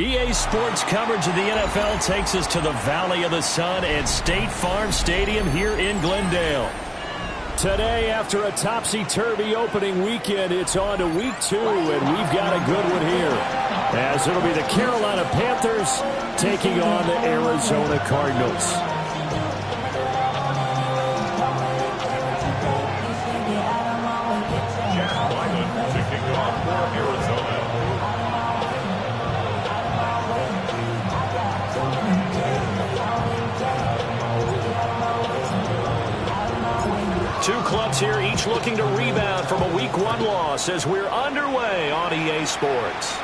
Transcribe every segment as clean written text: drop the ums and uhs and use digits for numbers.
EA Sports coverage of the NFL takes us to the Valley of the Sun at State Farm Stadium here in Glendale. Today, after a topsy-turvy opening weekend, it's on to week 2, and we've got a good one here, as it'll be the Carolina Panthers taking on the Arizona Cardinals. Two clubs here, each looking to rebound from a Week 1 loss as we're underway on EA Sports.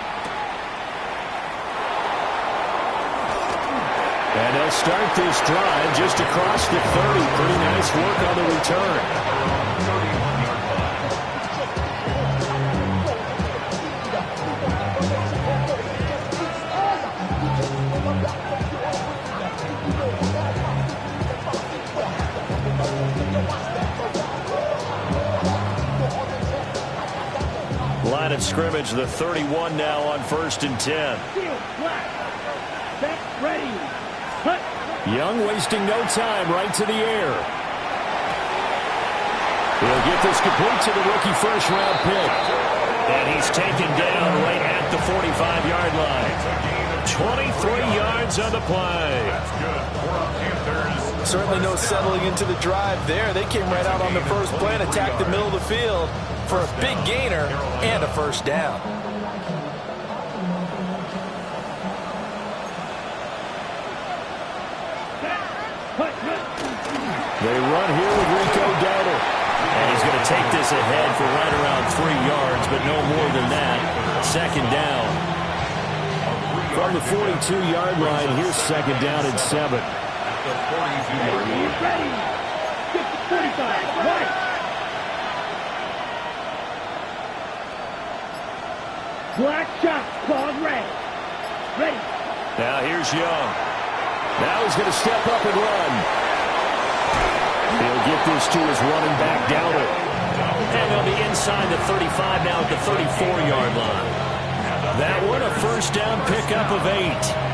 And they'll start this drive just across the 30. Pretty nice work on the return. Line of scrimmage, the 31 now on 1st and 10. Young wasting no time, right to the air. He'll get this complete to the rookie first-round pick. And he's taken down right at the 45-yard line. 23 yards on the play. Certainly no settling into the drive there. They came right out on the first play and attacked the middle of the field for a big gainer and a first down. They run here with Rico Dowdle. And he's going to take this ahead for right around 3 yards, but no more than that. Second down. From the 42-yard line, here's second down and 7. Ready. Get the 45. Right. Black shot called red. Ready. Now here's Young. Now he's going to step up and run. He'll get this to his running back, Dowdle. And on the inside the 35, now at the 34-yard line. That one a first down pickup of 8.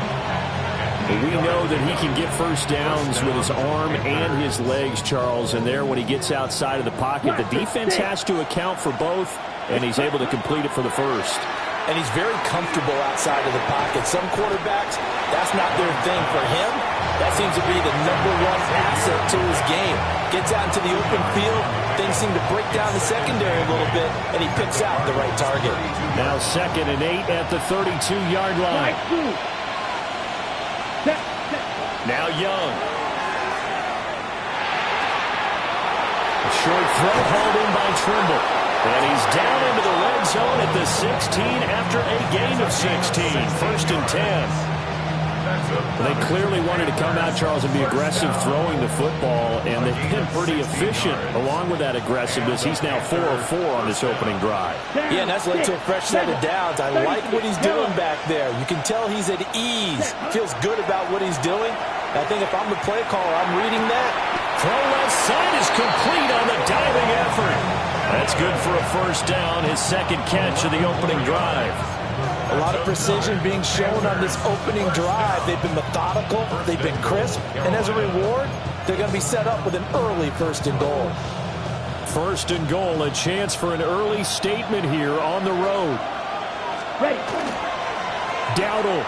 We know that he can get first downs with his arm and his legs, Charles, and there when he gets outside of the pocket, the defense has to account for both, and he's able to complete it for the first. And he's very comfortable outside of the pocket. Some quarterbacks, that's not their thing. For him, that seems to be the #1 asset to his game. Gets out into the open field, things seem to break down the secondary a little bit, and he picks out the right target. Now 2nd and 8 at the 32-yard line. Now Young. A short throw hauled in by Trimble. And he's down into the red zone at the 16 after a gain of 16. 1st and 10. They clearly wanted to come out, Charles, and be aggressive throwing the football, and they've been pretty efficient along with that aggressiveness. He's now 4 of 4 on this opening drive. Yeah, and that's led to a fresh set of downs. I like what he's doing back there. You can tell he's at ease. Feels good about what he's doing. I think if I'm the play caller, I'm reading that. Throw left side is complete on the diving effort. That's good for a first down, his second catch of the opening drive. A lot of precision being shown on this opening drive. They've been methodical, they've been crisp, and as a reward, they're going to be set up with an early 1st and goal. 1st and goal, a chance for an early statement here on the road. Ready. Dowdle.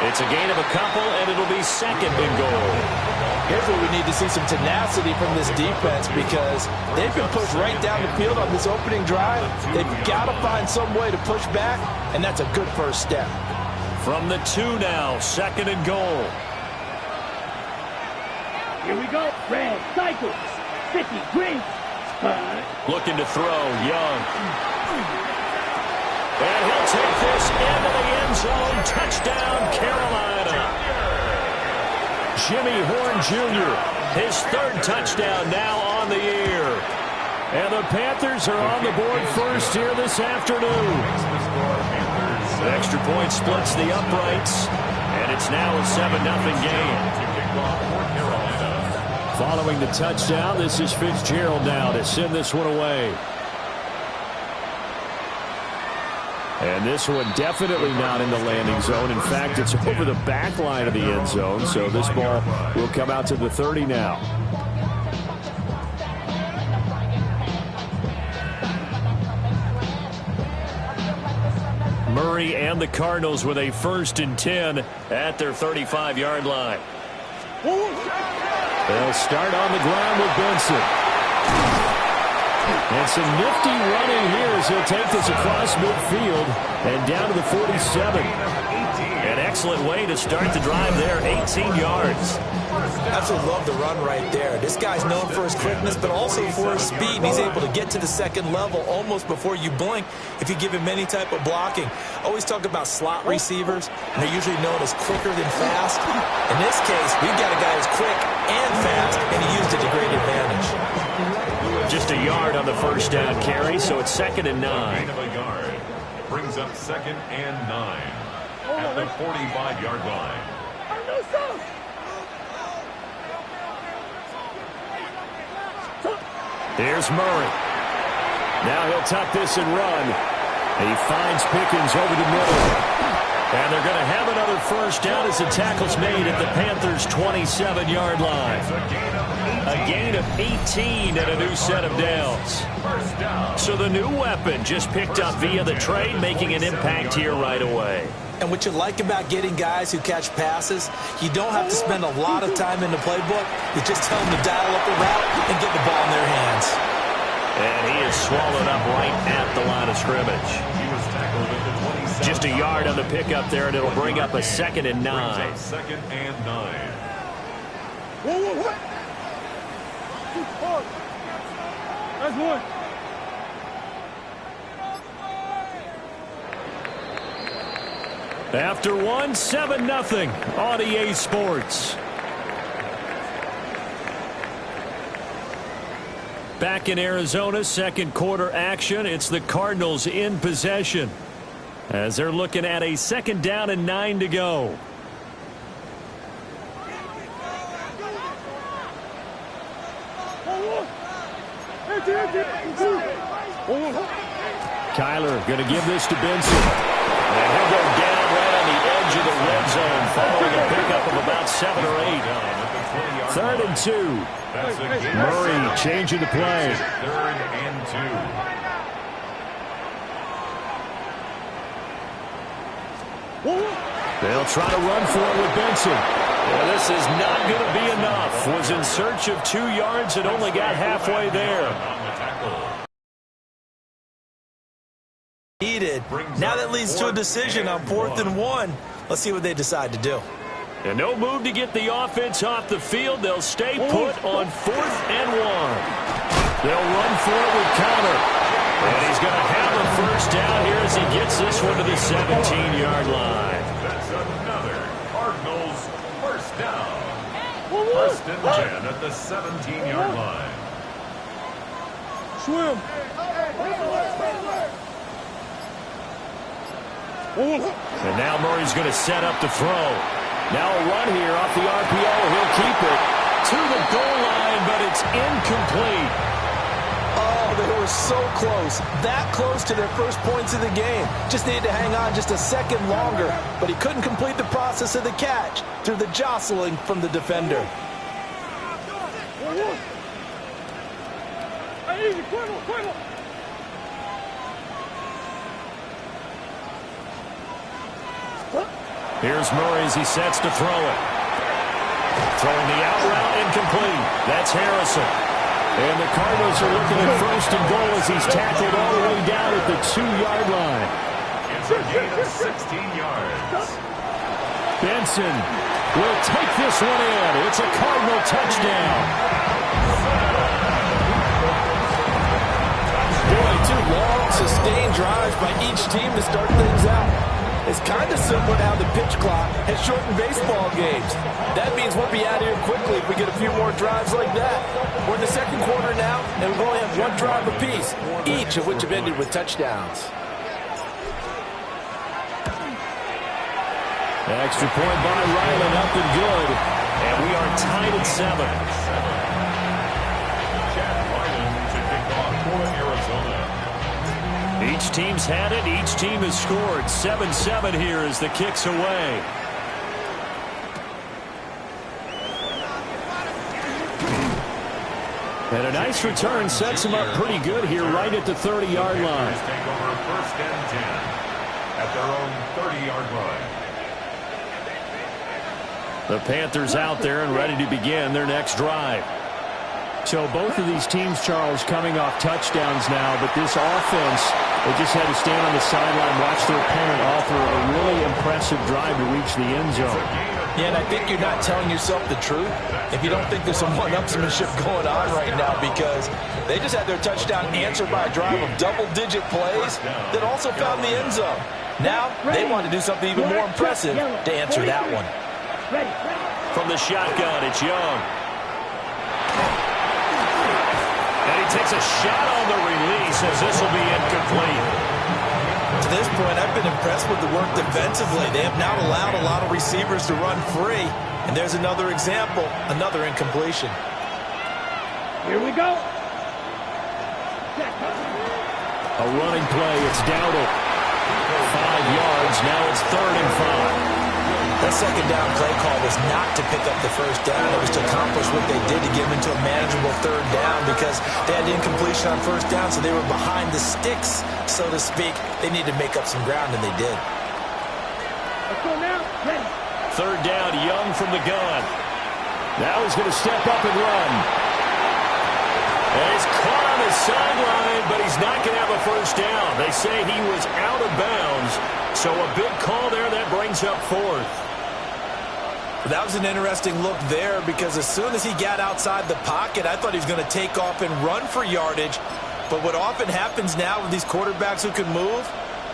It's a gain of a couple, and it'll be 2nd and goal. Here's where we need to see some tenacity from this defense because they've been pushed right down the field on this opening drive. They've got to find some way to push back, and that's a good first step. From the 2 now, 2nd and goal. Here we go. Red, cycle, 50, green. Looking to throw, Young. And he'll take this into the end zone. Touchdown, Carolina. Jimmy Horn Jr., his 3rd touchdown now on the year. And the Panthers are on the board first here this afternoon. The extra point splits the uprights, and it's now a 7-0 game. Following the touchdown, this is Fitzgerald now to send this one away. And this one definitely not in the landing zone. In fact, it's over the back line of the end zone. So this ball will come out to the 30 now. Murray and the Cardinals with a 1st and 10 at their 35-yard line. They'll start on the ground with Benson. And some nifty running here as he'll take this across midfield and down to the 47. An excellent way to start the drive there, 18 yards. Absolutely love the run right there. This guy's known for his quickness, but also for his speed. He's able to get to the second level almost before you blink if you give him any type of blocking. Always talk about slot receivers, and they're usually known as quicker than fast. In this case, we've got a guy who's quick and fast, and he used it to great advantage. Just a yard on the first down carry, so it's 2nd and 9. Of a yard brings up 2nd and 9 at the 45-yard line. Here's Murray. Now he'll tuck this and run. He finds Pickens over the middle. And they're going to have another first down as the tackle's made at the Panthers' 27-yard line. A gain of 18 and a new set of downs. So the new weapon just picked up via the trade, making an impact here right away. And what you like about getting guys who catch passes, you don't have to spend a lot of time in the playbook. You just tell them to dial up a route and get the ball in their hands. And he is swallowed up right at the line of scrimmage. He was tackled at the 27. Just a yard on the pickup there, and it'll bring up a 2nd and 9. 2nd and 9. That's one. After one, 7-0 on EA Sports. Back in Arizona, second quarter action. It's the Cardinals in possession as they're looking at a 2nd down and 9 to go. Kyler going to give this to Benson. And he'll go down right on the edge of the red zone following a pickup of about 7 or 8. 3rd and 2. Murray changing the play. 3rd and 2. They'll try to run for it with Benson. Well, this is not going to be enough. Was in search of 2 yards and only got halfway there. Needed. Now that leads to a decision on 4th and 1. Let's see what they decide to do. And no move to get the offense off the field. They'll stay put on 4th and 1. They'll run for it with Conner. And he's going to have a first down here as he gets this one to the 17-yard line. That's another Cardinals first down. 1st and 10 at the 17-yard line. Swim. And now Murray's going to set up to throw. Now a run here off the RPO. He'll keep it to the goal line, but it's incomplete. Oh, they were so close. That close to their first points of the game. Just needed to hang on just a second longer, but he couldn't complete the process of the catch through the jostling from the defender. Here's Murray as he sets to throw it. Throwing the out route incomplete. That's Harrison. And the Cardinals are looking at 1st and goal as he's tackled all the way down at the 2-yard line. It's a gain of 16 yards. Benson will take this one in. It's a Cardinal touchdown. Boy, 2 long, sustained drives by each team to start things out. It's kind of similar to how the pitch clock has shortened baseball games. That means we'll be out of here quickly if we get a few more drives like that. We're in the second quarter now, and we only have 1 drive apiece, each of which have ended with touchdowns. Extra point by Ryland, up and good. And we are tied at 7. Chad Ryland to kick off for Arizona. He Each team's had it. Each team has scored. 7-7 here as the kick's away. And a nice return sets them up pretty good here right at the 30-yard line. Take over 1st and 10 at their own 30-yard line. The Panthers out there and ready to begin their next drive. So both of these teams, Charles, coming off touchdowns now, but this offense, they just had to stand on the sideline, watch their opponent offer a really impressive drive to reach the end zone. Yeah, and I think you're not telling yourself the truth if you don't think there's some one-upsmanship going on right now, because they just had their touchdown answered by a drive of double-digit plays that also found the end zone. Now they want to do something even more impressive to answer that one. From the shotgun, it's Young. And he takes a shot on the release as this will be incomplete. To this point, I've been impressed with the work defensively. They have not allowed a lot of receivers to run free. And there's another example, another incompletion. Here we go. A running play, it's Dowdle. 5 yards, now it's 3rd and 5. That second down play call was not to pick up the first down. It was to accomplish what they did to get them into a manageable 3rd down, because they had incompletion on 1st down, so they were behind the sticks, so to speak. They needed to make up some ground, and they did. Let's go now. Ready. 3rd down, Young from the gun. Now he's going to step up and run. And he's caught on the sideline, but he's not going to have a 1st down. They say he was out of bounds, so a big call there that brings up 4th. That was an interesting look there, because as soon as he got outside the pocket, I thought he was going to take off and run for yardage. But what often happens now with these quarterbacks who can move,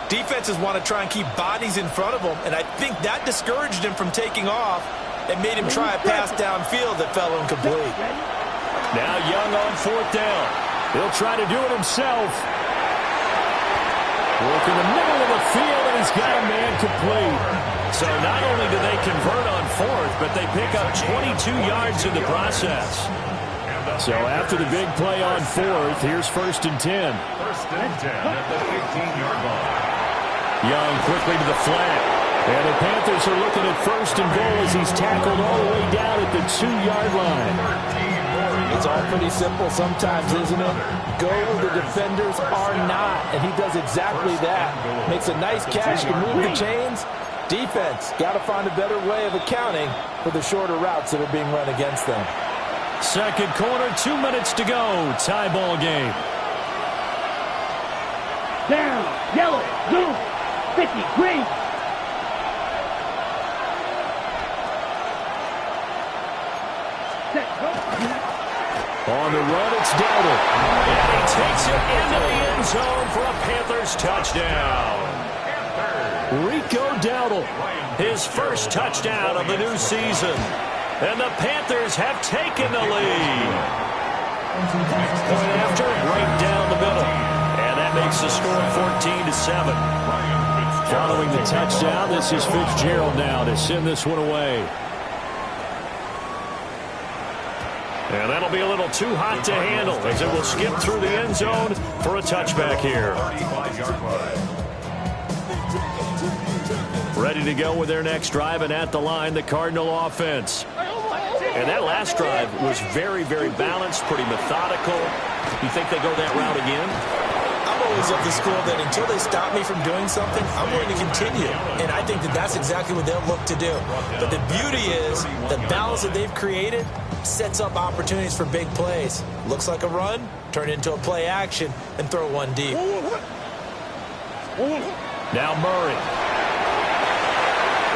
defenses want to try and keep bodies in front of them, and I think that discouraged him from taking off and made him try a pass downfield that fell incomplete. Now Young on 4th down. He'll try to do it himself. Work in the middle of the field, and he's got a man complete. So not only do they convert on 4th, but they pick up 22 yards in the process. So after the big play on 4th, here's 1st and 10. 1st and 10 at the 15-yard line. Young quickly to the flat. And the Panthers are looking at 1st and goal as he's tackled all the way down at the 2-yard line. It's all pretty simple sometimes, isn't it? Go where the defenders are not, and he does exactly that. Makes a nice catch to move the chains. Defense got to find a better way of accounting for the shorter routes that are being run against them. Second quarter, 2 minutes to go. Tie ball game. Down. Yellow. Blue. 50. Green. Set. Go. On the run, it's Dowdle. And he takes it into the end zone for a Panthers touchdown. Rico Dowdle, his first touchdown of the new season. And the Panthers have taken the lead. Point after, right down the middle. And that makes the score 14-7. Following the touchdown, this is Fitzgerald now to send this one away. And that'll be a little too hot to handle as it will skip through the end zone for a touchback here. 35-yard line. Ready to go with their next drive, and at the line, the Cardinal offense. And that last drive was very, very balanced, pretty methodical. You think they go that route again? I'm always of the school that until they stop me from doing something, I'm going to continue. And I think that that's exactly what they'll look to do. But the beauty is the balance that they've created sets up opportunities for big plays. Looks like a run, turn it into a play action, and throw one deep. Now Murray.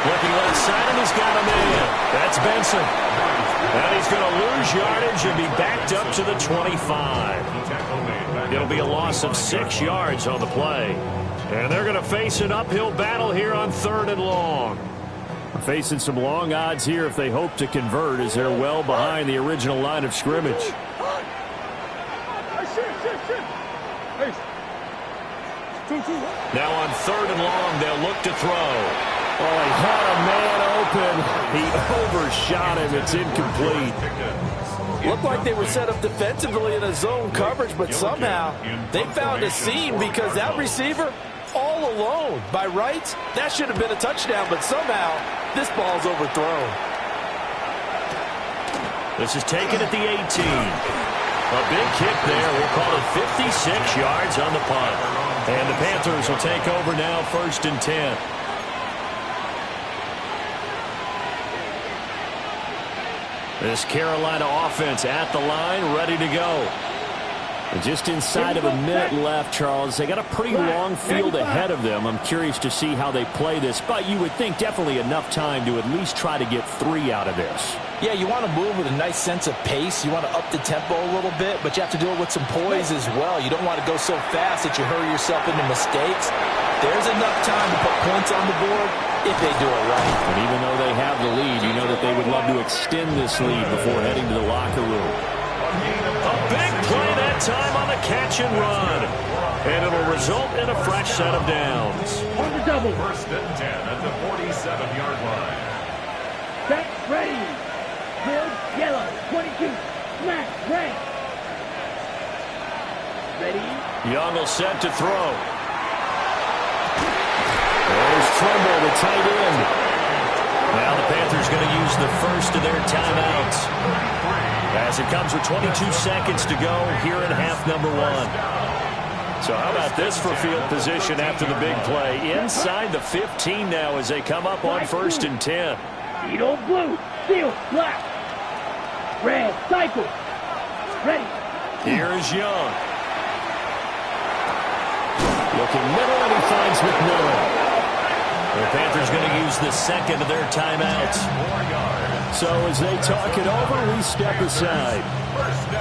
Looking left side, and he's got a man. That's Benson. And he's going to lose yardage and be backed up to the 25. It'll be a loss of 6 yards on the play. And they're going to face an uphill battle here on 3rd and long. Facing some long odds here if they hope to convert, as they're well behind the original line of scrimmage. Now on 3rd and long, they'll look to throw. Oh, he had a man open. He overshot him. It's incomplete. Looked like they were set up defensively in a zone coverage, but somehow they found a seam because that receiver all alone. By rights, that should have been a touchdown, but somehow this ball's overthrown. This is taken at the 18. A big kick there. We'll call it 56 yards on the punt. And the Panthers will take over now, 1st and 10. This Carolina offense at the line, ready to go. Just inside of a minute left, Charles. They got a pretty long field ahead of them. I'm curious to see how they play this, but you would think definitely enough time to at least try to get 3 out of this. Yeah, you want to move with a nice sense of pace. You want to up the tempo a little bit, but you have to do it with some poise as well. You don't want to go so fast that you hurry yourself into mistakes. There's enough time to put points on the board if they do it right. And even though they have the lead, you know that they would love to extend this lead before heading to the locker room. A big play that time on the catch and run. And it'll result in a fresh set of downs. On the double. 1st and 10 at the 47-yard line. Set, ready. Field, yellow, 22. Smash, red. Ready. Young will set to throw. There's Tremble, the tight end. Now the Panthers going to use the first of their timeouts, as it comes with 22 seconds to go here in half number 1. So how about this for field position after the big play? Inside the 15 now as they come up on 1st and 10. Beetle blue, field black. Red, cycle. Ready. Here's Young. Looking middle, and he finds McMillan. The Panthers going to use the second of their timeouts. So as they talk it over, we step aside.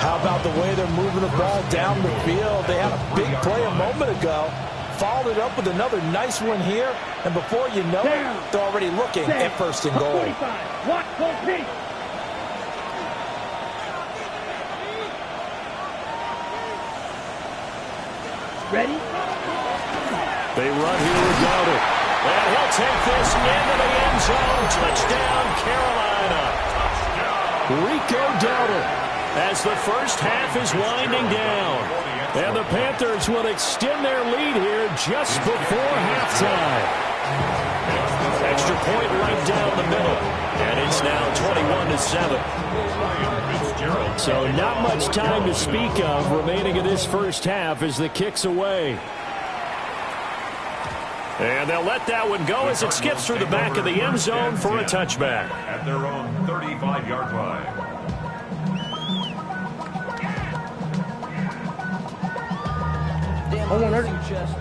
How about the way they're moving the ball down the field? They had a big play a moment ago. Followed it up with another nice one here. And before you know it, they're already looking at 1st and goal. 45. Watch, complete. Ready? They run here with Dowdle. And he'll take this into the end zone. Touchdown, Carolina. Rico Dowdle, as the first half is winding down. And the Panthers will extend their lead here just before halftime. Extra point right down the middle. And it's now 21-7. So not much time to speak of remaining in this first half as the kick's away. And they'll let that one go as it skips through the back of the end zone for a touchback. At their own 35-yard line.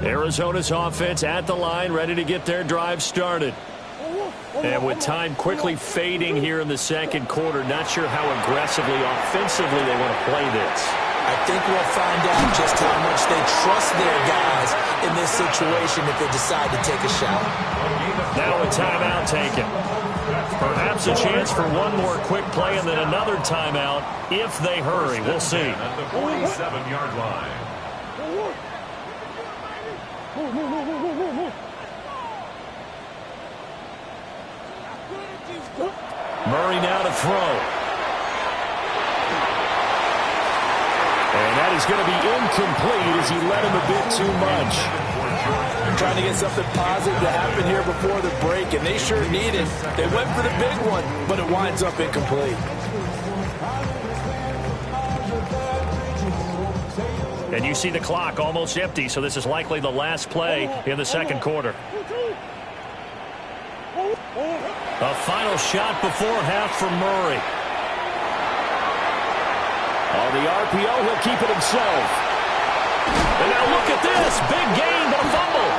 Arizona's offense at the line, ready to get their drive started. And with time quickly fading here in the second quarter, not sure how aggressively, offensively they want to play this. I think we'll find out just how much they trust their guys in this situation if they decide to take a shot. Now a timeout taken. Perhaps a chance for one more quick play and then another timeout if they hurry. We'll see. At the 47-yard line. Murray now to throw. And that is going to be incomplete as he led him a bit too much. Trying to get something positive to happen here before the break, and they sure need it. They went for the big one, but it winds up incomplete. And you see the clock almost empty, so this is likely the last play in the second quarter. A final shot before half from Murray. On the RPO, he'll keep it himself. And now look at this. Big gain, but a fumble.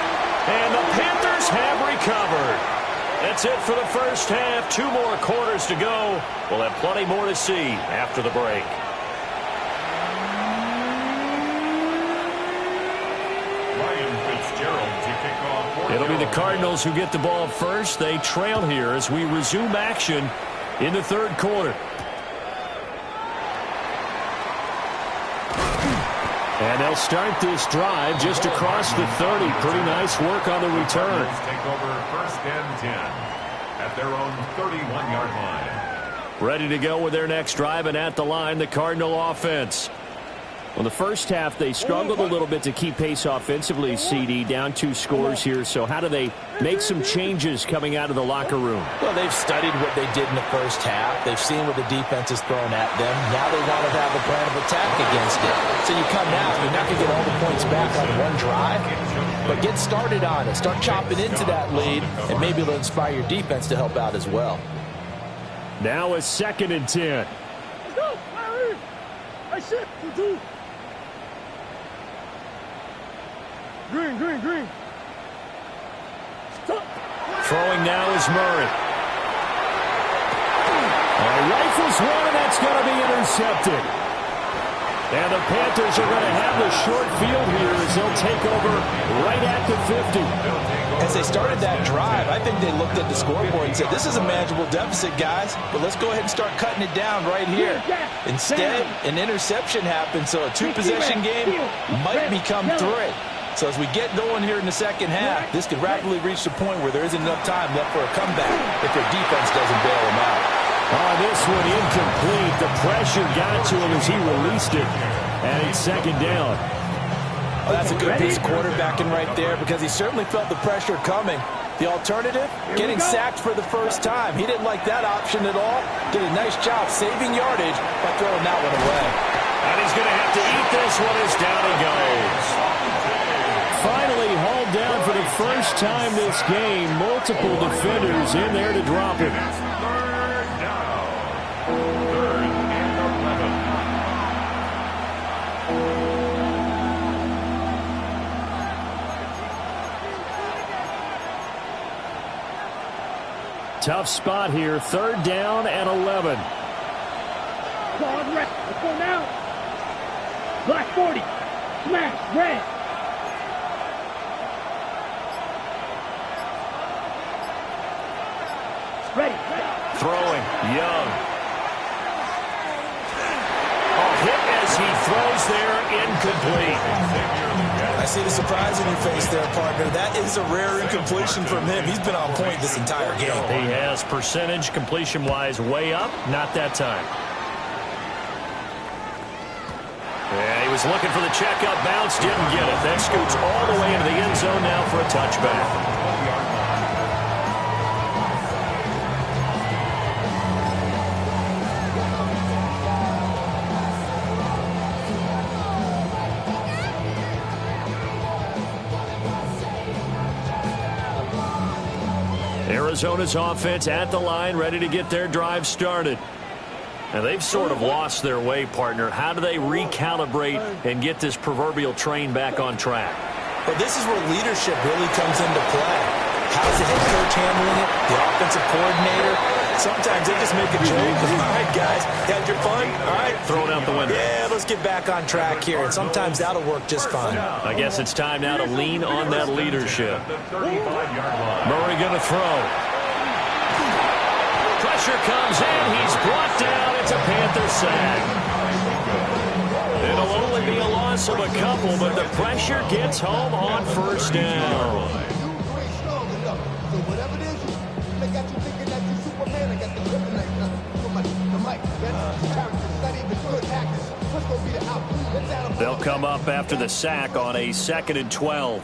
And the Panthers have recovered. That's it for the first half. 2 more quarters to go. We'll have plenty more to see after the break. It'll be the Cardinals who get the ball first. They trail here as we resume action in the third quarter. And they'll start this drive just across the 30. Pretty nice work on the return. Take over 1st and 10 at their own 31-yard line. Ready to go with their next drive, and at the line, the Cardinal offense. Well, the first half, they struggled a little bit to keep pace offensively, CD, down 2 scores here. So how do they make some changes coming out of the locker room? Well, they've studied what they did in the first half. They've seen what the defense has thrown at them. Now they want to have a plan of attack against it. So you come out, you're not going to get all the points back on one drive, but get started on it. Start chopping into that lead, and maybe it'll inspire your defense to help out as well. Now a 2nd and 10. Let's go, Larry. I said, 2-2. Green. Stop. Throwing now is Murray. Rifles one, and that's going to be intercepted. And the Panthers are going to have the short field here as they'll take over right at the 50. As they started that drive, I think they looked at the scoreboard and said, this is a manageable deficit, guys, but let's go ahead and start cutting it down right here. Instead, an interception happened, so a 2-possession game might become 3. So as we get going here in the second half, this could rapidly reach the point where there isn't enough time left for a comeback if their defense doesn't bail them out. This one incomplete. The pressure got to him as he released it. And it's 2nd down. Oh, that's a good piece of quarterbacking right there because he certainly felt the pressure coming. The alternative, getting sacked for the first time. He didn't like that option at all. Did a nice job saving yardage by throwing that one away. And he's going to have to eat this one as down he goes. Finally hauled down for the first time this game. Multiple defenders in there to drop him. 3rd down. 3rd and 11. Tough spot here. 3rd down and 11. Guard red. Let's go now. Black 40. Smash. Red. Ready. Throwing. Young. A hit as he throws there. Incomplete. I see the surprise in your face there, partner. That is a rare incompletion from him. He's been on point this entire game. He has percentage completion-wise way up. Not that time. Yeah, he was looking for the checkup bounce. Didn't get it. That scoots all the way into the end zone now for a touchback. Arizona's offense at the line, ready to get their drive started. And they've sort of lost their way, partner. How do they recalibrate and get this proverbial train back on track? Well, this is where leadership really comes into play. How's the head coach handling it? The offensive coordinator? Sometimes they just make a joke. All right, guys, had your fun? All right. Throw it out the window. Yeah, let's get back on track here. And sometimes that'll work just fine. I guess it's time now to lean on that leadership. Murray going to throw. Pressure comes in. He's brought down. It's a Panther sack. It'll only be a loss of a couple, but the pressure gets home on 1st down. They'll come up after the sack on a 2nd and 12.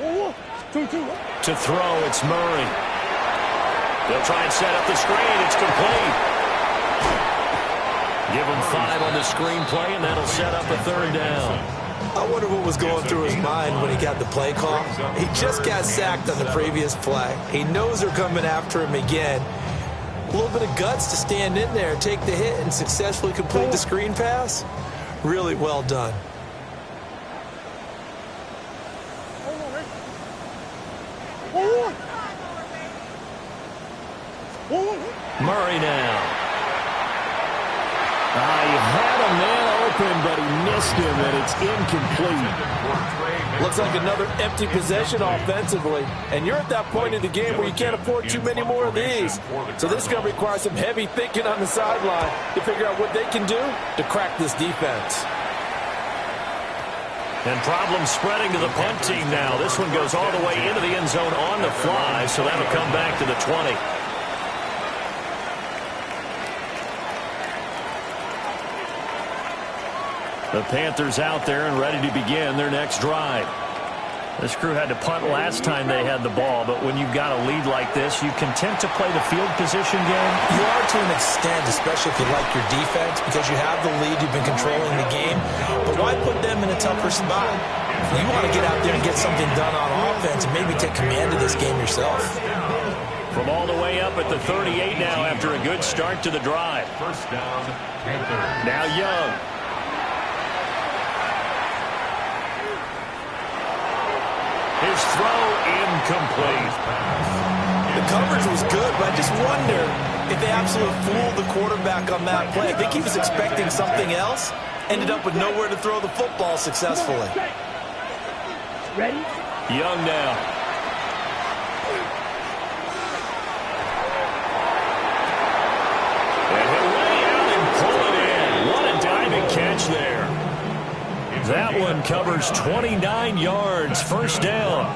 To throw, it's Murray. They'll try and set up the screen. It's complete. Give him 5 on the screen play, and that'll set up a 3rd down. I wonder what was going through his mind when he got the play call. He just got sacked on the previous play. He knows they're coming after him again. A little bit of guts to stand in there, take the hit, and successfully complete the screen pass. Really well done. Murray now. He had a man open, but he missed him, and it's incomplete. Looks like another empty possession offensively. And you're at that point in the game where you can't afford too many more of these. So this is going to require some heavy thinking on the sideline to figure out what they can do to crack this defense. And problems spreading to the punt team now. This one goes all the way into the end zone on the fly, so that'll come back to the 20. The Panthers out there and ready to begin their next drive. This crew had to punt last time they had the ball, but when you've got a lead like this, you content to play the field position game? You are to an extent, especially if you like your defense, because you have the lead, you've been controlling the game. But why put them in a tougher spot? You want to get out there and get something done on offense and maybe take command of this game yourself. From all the way up at the 38 now after a good start to the drive. First down, Panthers. Now Young. His throw incomplete. The coverage was good, but I just wonder if they absolutely fooled the quarterback on that play. I think he was expecting something else. Ended up with nowhere to throw the football successfully. Ready? Young now. And he'll lay out and pull it in. What a diving catch there. That one covers 29 yards. First down.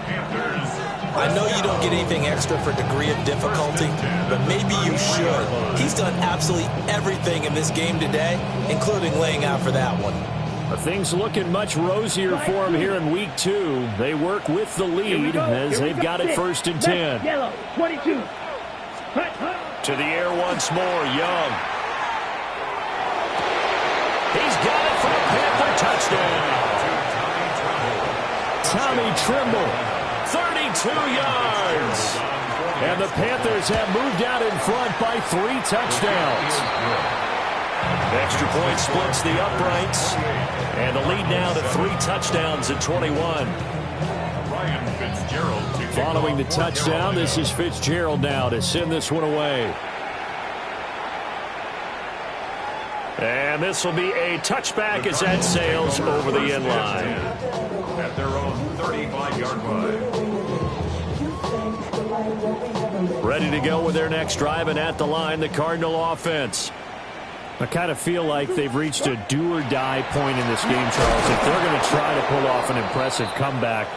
I know you don't get anything extra for degree of difficulty, but maybe you should. He's done absolutely everything in this game today, including laying out for that one. Things looking much rosier for him here in week 2. They work with the lead as they've got it first and 10. Yellow, 22. To the air once more, Young. He's got it for a Panther touchdown. Tommy Tremble, 32 yards. And the Panthers have moved out in front by 3 touchdowns. Extra point splits the uprights. And the lead now to 3 touchdowns at 21. Following the touchdown, this is Fitzgerald now to send this one away. And this will be a touchback as that sails over the end line. At their own 35-yard line. Ready to go with their next drive, and at the line, the Cardinal offense. I kind of feel like they've reached a do-or-die point in this game, Charles. If they're going to try to pull off an impressive comeback,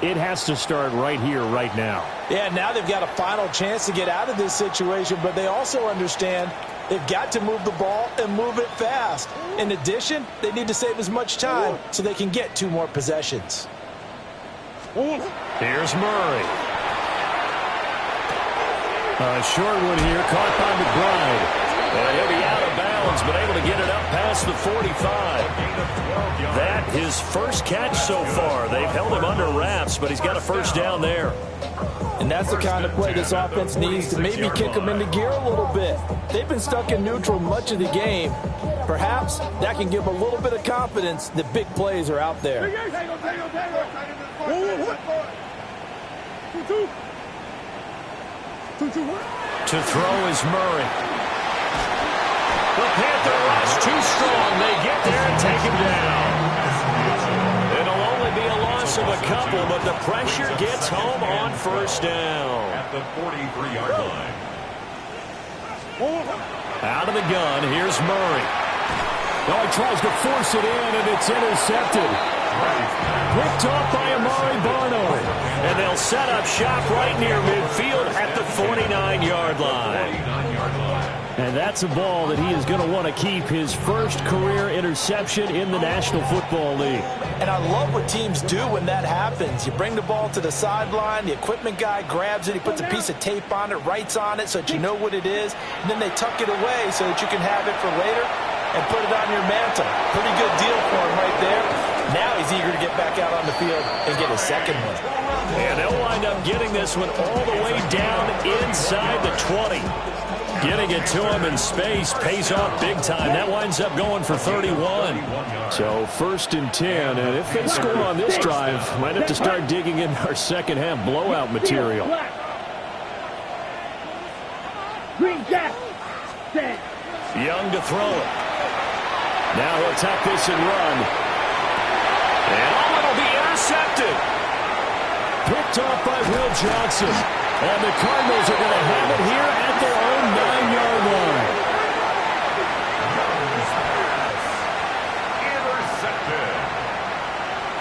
it has to start right here, right now. Yeah, now they've got a final chance to get out of this situation, but they also understand they've got to move the ball and move it fast. In addition, they need to save as much time so they can get 2 more possessions. Here's Murray. A short one here, caught by McBride. And he'll be out of bounds, but able to get it up past the 45. That his first catch so far. They've held him under wraps, but he's got a first down there. And that's the kind of play this offense needs to maybe kick them into gear a little bit. They've been stuck in neutral much of the game. Perhaps that can give a little bit of confidence that big plays are out there. To throw is Murray. The Panther rush too strong. They get there and take him down. It'll only be a loss of a couple, but the pressure gets home on first down. At the 43-yard line. Out of the gun, here's Murray. Oh, he tries to force it in, and it's intercepted. Picked off by Amari Barno. And they'll set up shop right near midfield at the 49-yard line. And that's a ball that he is going to want to keep, his first career interception in the National Football League. And I love what teams do when that happens. You bring the ball to the sideline, the equipment guy grabs it, he puts a piece of tape on it, writes on it so that you know what it is, and then they tuck it away so that you can have it for later and put it on your mantle. Pretty good deal for him right there. Now he's eager to get back out on the field and get his second one. And they'll wind up getting this one all the way down inside the 20. Getting it to him in space pays off big time. That winds up going for 31. So first and 10, and if they score on this drive, might have to start digging in our second half blowout material. Green Jack. Young to throw it. Now he'll attack this and run. And it'll be intercepted. Picked off by Will Johnson. And the Cardinals are going to have it here at their own 9-yard line. Intercepted.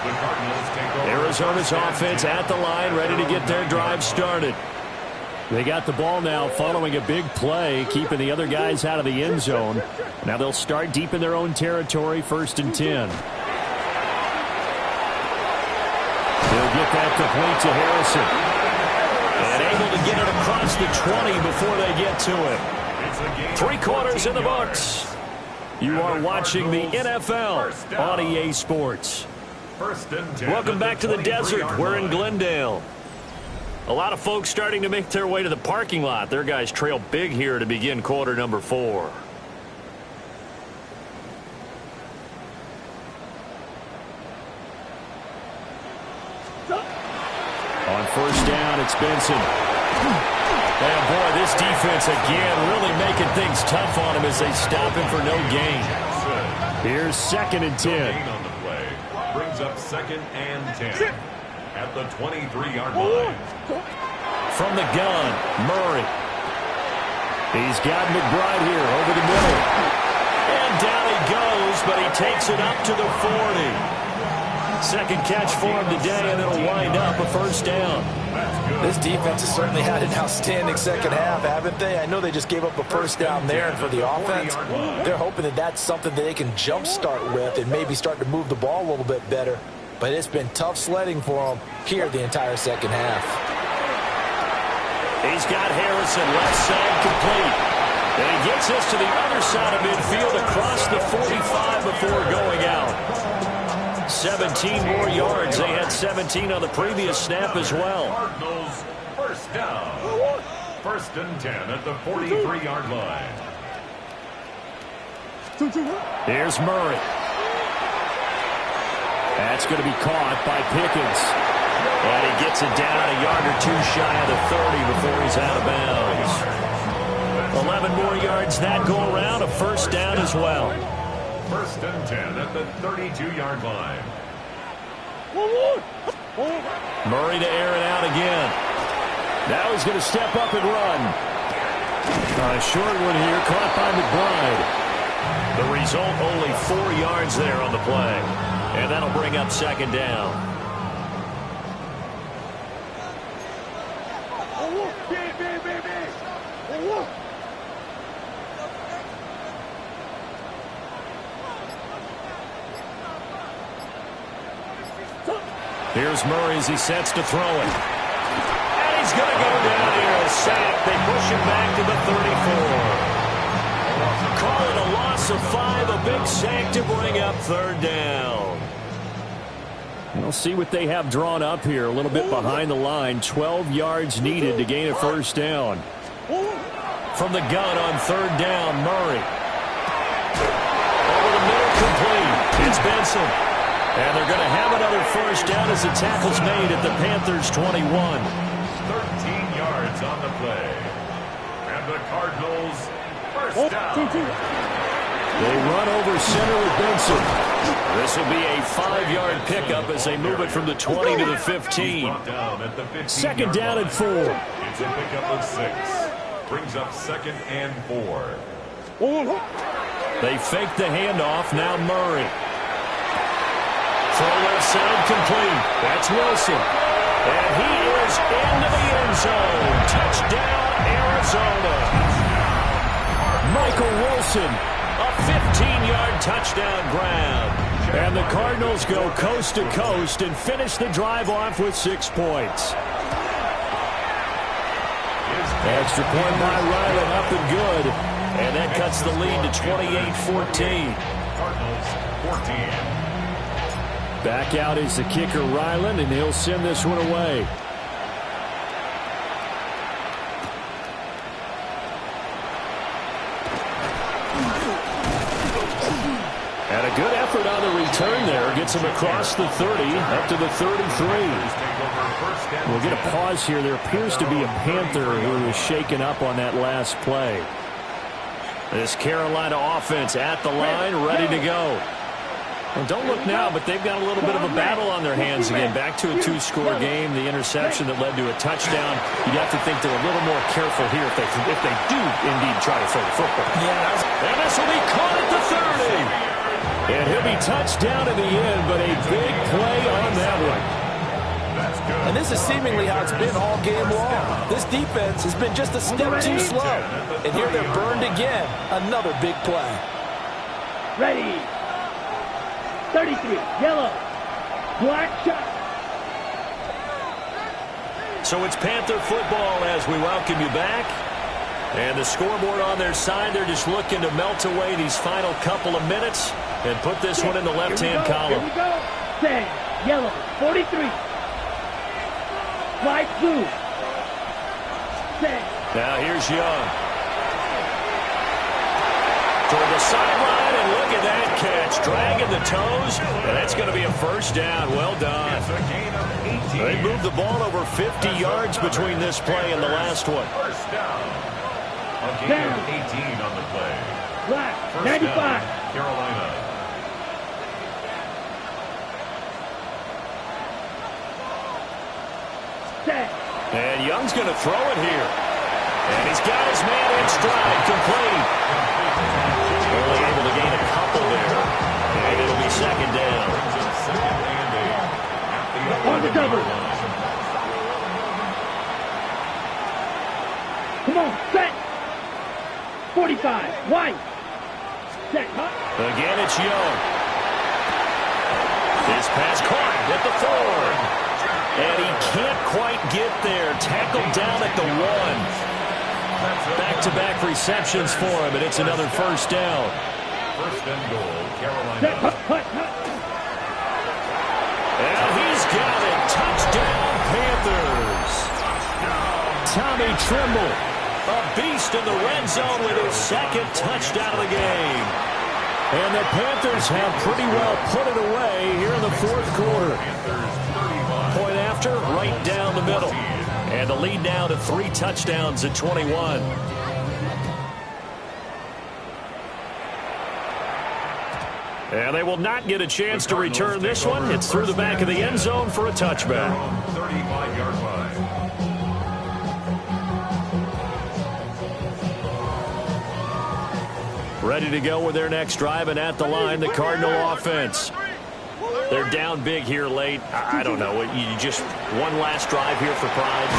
The Cardinals take over. Arizona's offense at the line, ready to get their drive started. They got the ball now following a big play, keeping the other guys out of the end zone. Now they'll start deep in their own territory, 1st and 10. They'll get that complete to Harrison. And able to get it across the 20 before they get to it. 3 quarters in the books. You are watching the NFL on EA Sports. Welcome back to the desert. We're in Glendale. A lot of folks starting to make their way to the parking lot. Their guys trail big here to begin quarter number 4. On 1st down, it's Benson. And boy, this defense again really making things tough on him as they stop him for no gain. Here's 2nd and 10. On the play brings up 2nd and 10 at the 23-yard line. From the gun, Murray. He's got McBride here over the middle. And down he goes, but he takes it up to the 40. Second catch for him today, and it'll wind up a 1st down. This defense has certainly had an outstanding second half, haven't they? I know they just gave up a 1st down there, and for the offense, they're hoping that that's something that they can jumpstart with and maybe start to move the ball a little bit better. But it's been tough sledding for them here the entire second half. He's got Harrison left side complete. And he gets us to the other side of midfield across the 45 before going out. 17 more yards. They had 17 on the previous snap as well. Cardinals 1st down. 1st and 10 at the 43-yard line. Here's Murray. That's going to be caught by Pickens. And he gets it down a yard or 2 shy of the 30 before he's out of bounds. 11 more yards that go around, a 1st down as well. 1st and 10 at the 32-yard line. Murray to air it out again. Now he's going to step up and run. A short one here, caught by McBride. The result, only 4 yards there on the play. And that'll bring up 2nd down. Here's Murray as he sets to throw it. And he's going to go down here. A sack. They push him back to the 34. Call it a loss of 5. A big sack to bring up 3rd down. We'll see what they have drawn up here. A little bit behind the line. 12 yards needed to gain a 1st down. From the gun on 3rd down, Murray. Over the middle, complete. It's Benson. And they're going to have another 1st down as the tackle's made at the Panthers' 21. 13 yards on the play. And the Cardinals 1st down. They run over center with Benson. This will be a 5-yard pickup as they move it from the 20 to the 15. 2nd down and 4. It's a pickup of 6. Brings up 2nd and 4. They fake the handoff. Now Murray. Throw left side complete. That's Wilson. And he is into the end zone. Touchdown, Arizona. Michael Wilson, a 15-yard touchdown grab. And the Cardinals go coast to coast and finish the drive off with 6 points. Extra point by Ryland, up and good. And that cuts the lead to 28-14. Cardinals 14. Back out is the kicker, Ryland, and he'll send this one away. And a good effort on the return there. Gets him across the 30, up to the 33. We'll get a pause here. There appears to be a Panther who was shaken up on that last play. This Carolina offense at the line, ready to go. Well, don't look now, but they've got a little bit of a battle on their hands again. Back to a 2-score game. The interception that led to a touchdown. You'd have to think they're a little more careful here if they do indeed try to throw the football. Yeah, and this will be caught at the 30. And he'll be touched down in the end, but a big play on that one. And this is seemingly how it's been all game long. This defense has been just a step too slow. And here they're burned again. Another big play. Ready. 33, yellow. Black shot. So it's Panther football as we welcome you back. And the scoreboard on their side, they're just looking to melt away these final couple of minutes and put this one in the left-hand column. Here we go. 10, yellow, 43. Light blue. 10. Now here's Young. Toward the sideline, and look at that catch. Dragging the toes, and that's going to be a first down. Well done. They moved the ball over 50 yards between this play and the last one. First down. A gain of 18 on the play. Black, First 95. down, Carolina. Set. And Young's going to throw it here. And he's got his man in stride, complete. Only able to gain a couple there. And it'll be second down. On the double. Come on, set. 45, wide. Set, hot. Again, it's Young. This pass caught at the 4. And he can't quite get there. Tackled down at the 1. Back-to-back receptions for him, and it's another first down. First and goal, Carolina. Set, hut, hut, hut. And he's got it. Touchdown, Panthers. Tommy Tremble, a beast in the red zone with his second touchdown of the game. And the Panthers have pretty well put it away here in the fourth quarter. Point after, right down the middle. And the lead now to 3 touchdowns at 21. And they will not get a chance to return this one. It's through the back of the end zone for a touchback. 35-yard line. Ready to go with their next drive, and at the line, the Cardinal offense. They're down big here late. I don't know. You just one last drive here for pride.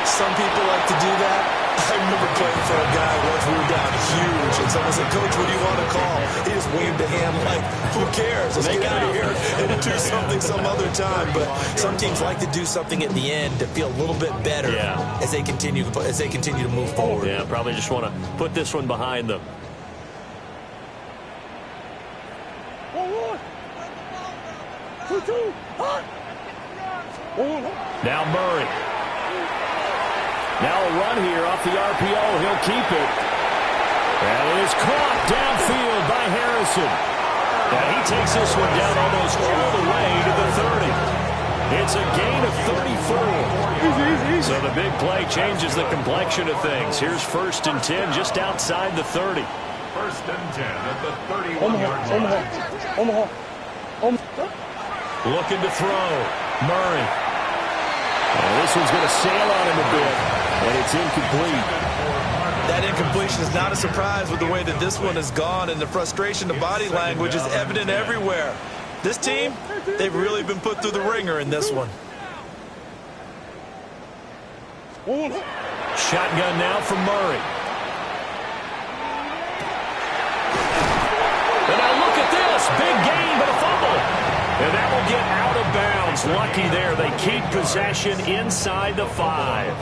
Some people like to do that. I remember playing for a guy once we were down huge, and someone said, "Coach, what do you want to call?" He just waved a hand like, "Who cares? Let's get out of here and do something some other time." But some teams like to do something at the end to feel a little bit better as they continue to move forward. Yeah, probably just want to put this one behind them. Now Murray. Now a run here off the RPO. He'll keep it. And it is caught downfield by Harrison. And he takes this one down almost all the way to the 30. It's a gain of 34. So the big play changes the complexion of things. Here's first and 10 just outside the 30. First and 10 at the 31-yard line. Looking to throw. Murray. And this one's going to sail on him a bit, and it's incomplete. That incompletion is not a surprise with the way that this one has gone, and the frustration, the body language is evident everywhere. This team, they've really been put through the ringer in this one. Shotgun now from Murray. And now look at this. Big gain, but a fumble. And that will get out of bounds. Lucky there. They keep possession inside the 5.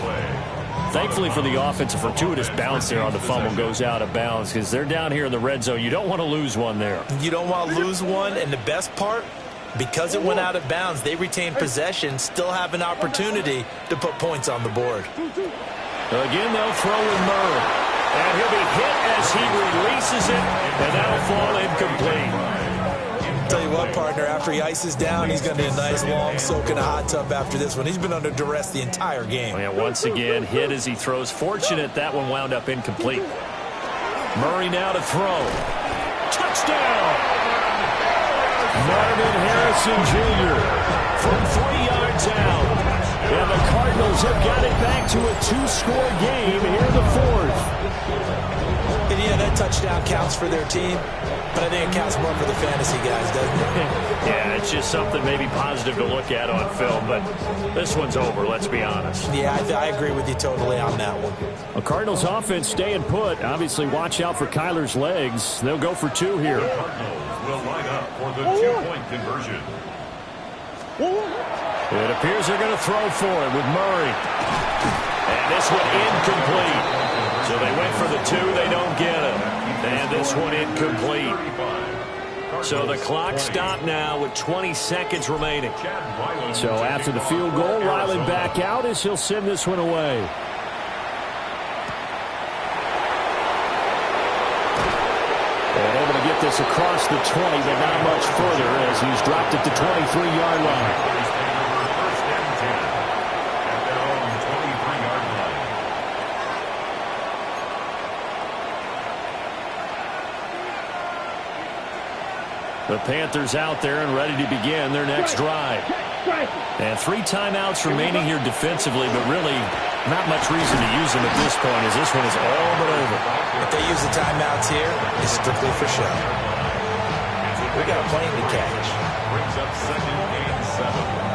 Thankfully for the offense, a fortuitous bounce there on the fumble goes out of bounds because they're down here in the red zone. You don't want to lose one there. You don't want to lose one, and the best part, because it went out of bounds, they retain possession, still have an opportunity to put points on the board. Again, they'll throw with Murray. And he'll be hit as he releases it, and that'll fall incomplete. Tell you what, partner, after he ices down, he's going to need a nice long soak in a hot tub after this one. He's been under duress the entire game. Oh, yeah, once again, hit as he throws. Fortunate that one wound up incomplete. Murray now to throw. Touchdown! Marvin Harrison Jr. from 3 yards out. And the Cardinals have got it back to a 2-score game here in the 4th. And yeah, that touchdown counts for their team, but I think it counts more for the fantasy guys, doesn't it? Yeah, it's just something maybe positive to look at on film, but this one's over, let's be honest. Yeah, I agree with you totally on that one. A Cardinals offense staying put. Obviously, watch out for Kyler's legs. They'll go for 2 here. The Cardinals will line up for the 2-point conversion. It appears they're going to throw for it with Murray. And this one incomplete. So they went for the 2, they don't get it. And this one incomplete. So the clock stopped now with 20 seconds remaining. So after the field goal, Ryland back out as he'll send this one away. And able to get this across the 20, but not much further as he's dropped it to 23-yard line. The Panthers out there and ready to begin their next drive. And 3 timeouts remaining here defensively, but really not much reason to use them at this point as this one is all but over. If they use the timeouts here, it's strictly for show. We got a plane to catch. Brings up 2nd and 7.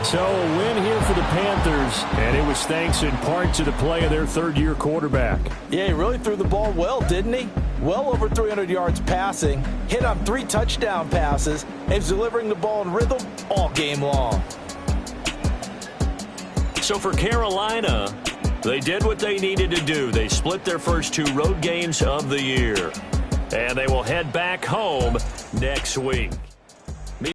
So a win here for the Panthers, and it was thanks in part to the play of their 3rd-year quarterback. Yeah, he really threw the ball well, didn't he? Well over 300 yards passing, hit on 3 touchdown passes, and he's delivering the ball in rhythm all game long. So for Carolina, they did what they needed to do. They split their first 2 road games of the year, and they will head back home next week.